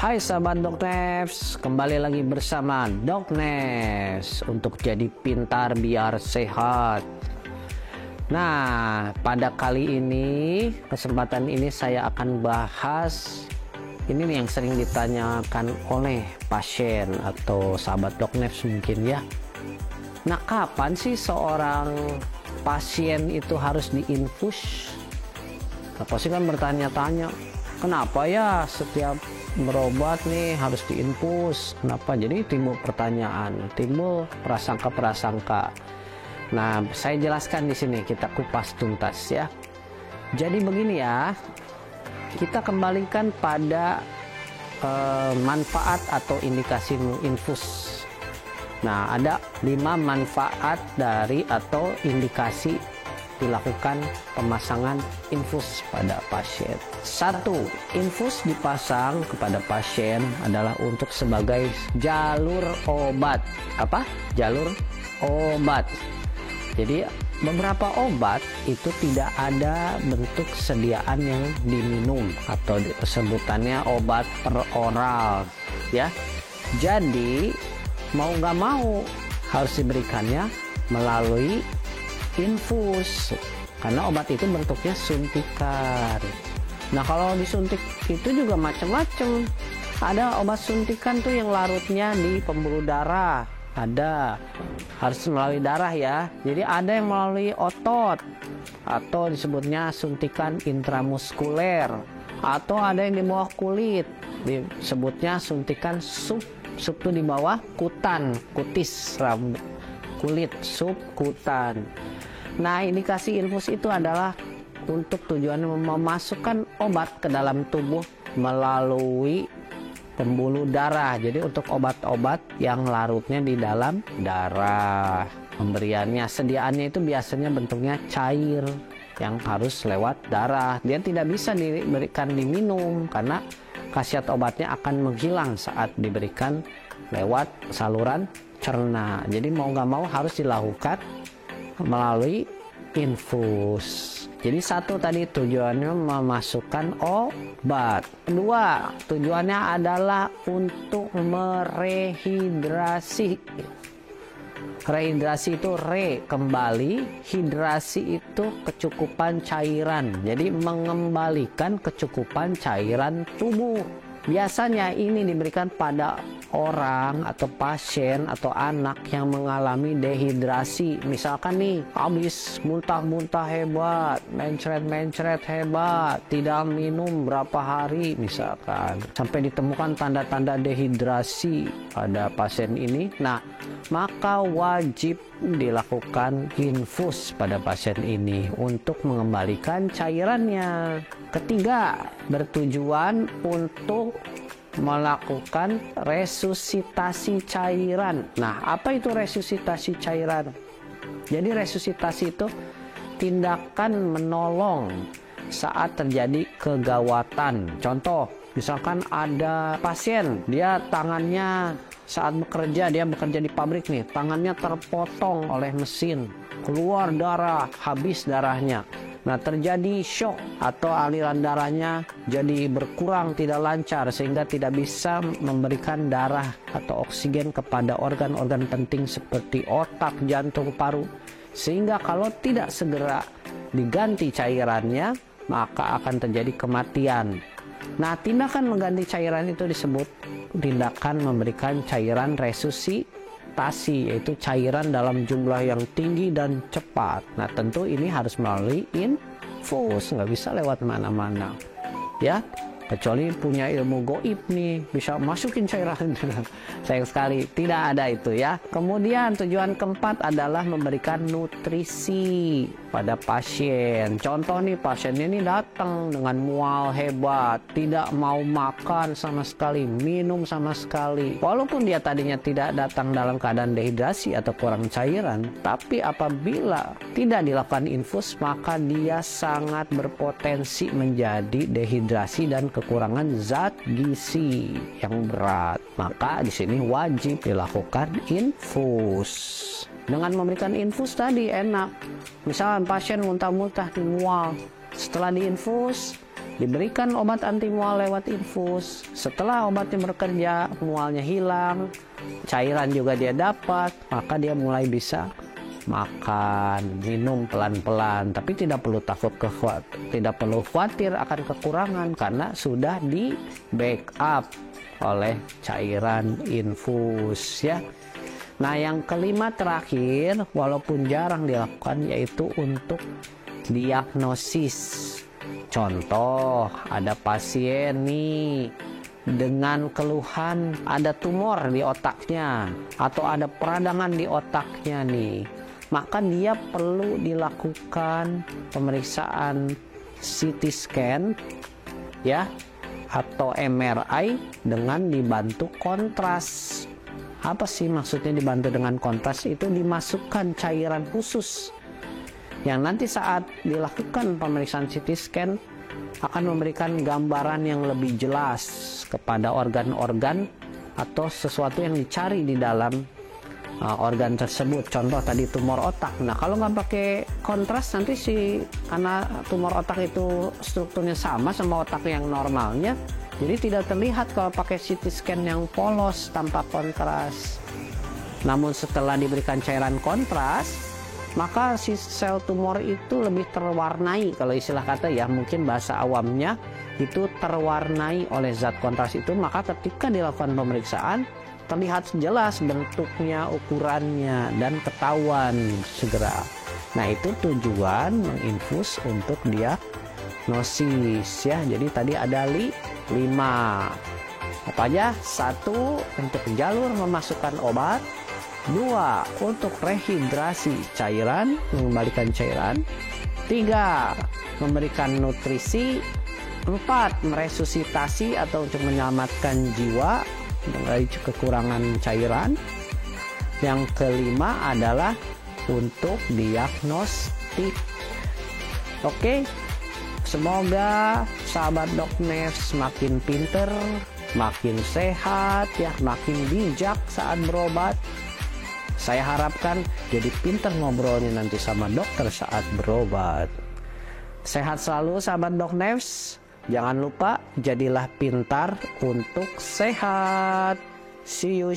Hai sahabat Doknefs, kembali lagi bersama Doknefs untuk jadi pintar biar sehat. Nah, pada kali ini, kesempatan ini saya akan bahas ini nih yang sering ditanyakan oleh pasien atau sahabat Doknefs mungkin ya. Nah, kapan sih seorang pasien itu harus diinfus? Pasti kan bertanya-tanya, kenapa ya setiap berobat nih harus diinfus? Kenapa? Jadi timbul pertanyaan, timbul prasangka-prasangka. Nah, saya jelaskan di sini, kita kupas tuntas ya. Jadi begini ya, kita kembalikan pada manfaat atau indikasi infus. Nah, ada 5 manfaat dari atau indikasi dilakukan pemasangan infus pada pasien. 1. Infus dipasang kepada pasien adalah untuk sebagai jalur obat. Apa? Jalur obat. Jadi beberapa obat itu tidak ada bentuk sediaan yang diminum atau sebutannya obat peroral ya. Jadi mau nggak mau harus diberikannya melalui infus, karena obat itu bentuknya suntikan. Nah, kalau disuntik itu juga macam-macam. Ada obat suntikan tuh yang larutnya di pembuluh darah, ada harus melalui darah ya. Jadi ada yang melalui otot atau disebutnya suntikan intramuskuler, atau ada yang di bawah kulit disebutnya suntikan sub itu di bawah kutan, kutis rambut kulit, subkutan. Nah, indikasi infus itu adalah untuk tujuan memasukkan obat ke dalam tubuh melalui pembuluh darah. Jadi untuk obat-obat yang larutnya di dalam darah. Pemberiannya, sediaannya itu biasanya bentuknya cair yang harus lewat darah. Dia tidak bisa diberikan diminum karena khasiat obatnya akan menghilang saat diberikan lewat saluran cerna. Jadi mau nggak mau harus dilakukan melalui infus. Jadi 1 tadi tujuannya memasukkan obat. 2 tujuannya adalah untuk merehidrasi. Rehidrasi itu kembali, hidrasi itu kecukupan cairan. Jadi mengembalikan kecukupan cairan tubuh. Biasanya ini diberikan pada orang atau pasien atau anak yang mengalami dehidrasi. Misalkan nih, habis muntah-muntah hebat, mencret-mencret hebat, tidak minum berapa hari misalkan, sampai ditemukan tanda-tanda dehidrasi pada pasien ini. Nah, maka wajib dilakukan infus pada pasien ini untuk mengembalikan cairannya. 3, bertujuan untuk melakukan resusitasi cairan. Nah, apa itu resusitasi cairan? Jadi resusitasi itu tindakan menolong saat terjadi kegawatan. Contoh, misalkan ada pasien, dia tangannya saat bekerja, dia bekerja di pabrik nih, tangannya terpotong oleh mesin, keluar darah, habis darahnya. Nah, terjadi shock atau aliran darahnya jadi berkurang, tidak lancar, sehingga tidak bisa memberikan darah atau oksigen kepada organ-organ penting seperti otak, jantung, paru. Sehingga kalau tidak segera diganti cairannya, maka akan terjadi kematian. Nah, tindakan mengganti cairan itu disebut tindakan memberikan cairan resusitasi, yaitu cairan dalam jumlah yang tinggi dan cepat. Nah, tentu ini harus melalui infus, nggak bisa lewat mana-mana ya, kecuali punya ilmu goib nih, bisa masukin cairan. Sayang sekali tidak ada itu ya. Kemudian tujuan keempat adalah memberikan nutrisi pada pasien. Contoh nih, pasien ini datang dengan mual hebat, tidak mau makan sama sekali, minum sama sekali. Walaupun dia tadinya tidak datang dalam keadaan dehidrasi atau kurang cairan, tapi apabila tidak dilakukan infus, maka dia sangat berpotensi menjadi dehidrasi dan kekurangan zat gizi yang berat. Maka di sini wajib dilakukan infus. Dengan memberikan infus tadi enak. Misalnya pasien muntah-muntah, mual, setelah diinfus diberikan obat anti mual lewat infus. Setelah obatnya bekerja, mualnya hilang, cairan juga dia dapat, maka dia mulai bisa makan, minum pelan-pelan. Tapi tidak perlu tidak perlu khawatir akan kekurangan karena sudah di backup oleh cairan infus ya. Nah, yang kelima terakhir, walaupun jarang dilakukan, yaitu untuk diagnosis. Contoh, ada pasien nih dengan keluhan ada tumor di otaknya atau ada peradangan di otaknya nih, maka dia perlu dilakukan pemeriksaan CT scan ya atau MRI dengan dibantu kontras. Apa sih maksudnya dibantu dengan kontras? Itu dimasukkan cairan khusus yang nanti saat dilakukan pemeriksaan CT scan akan memberikan gambaran yang lebih jelas kepada organ-organ atau sesuatu yang dicari di dalam organ tersebut. Contoh tadi tumor otak. Nah, kalau nggak pakai kontras nanti karena tumor otak itu strukturnya sama otak yang normalnya, jadi tidak terlihat kalau pakai CT scan yang polos tanpa kontras. Namun setelah diberikan cairan kontras, maka si sel tumor itu lebih terwarnai, kalau istilah kata ya, mungkin bahasa awamnya itu terwarnai oleh zat kontras itu. Maka ketika dilakukan pemeriksaan terlihat jelas bentuknya, ukurannya, dan ketahuan segera. Nah, itu tujuan menginfus untuk diagnosis ya. Jadi tadi ada 5 apa aja? 1 untuk jalur memasukkan obat, 2 untuk rehidrasi cairan, mengembalikan cairan, 3 memberikan nutrisi, 4 meresusitasi atau untuk menyelamatkan jiwa dari kekurangan cairan, yang kelima adalah untuk diagnostik. Oke, semoga sahabat DocNav semakin pinter, makin sehat ya, makin bijak saat berobat. Saya harapkan jadi pinter ngobrolnya nanti sama dokter saat berobat. Sehat selalu sahabat DocNav. Jangan lupa jadilah pintar untuk sehat. See you.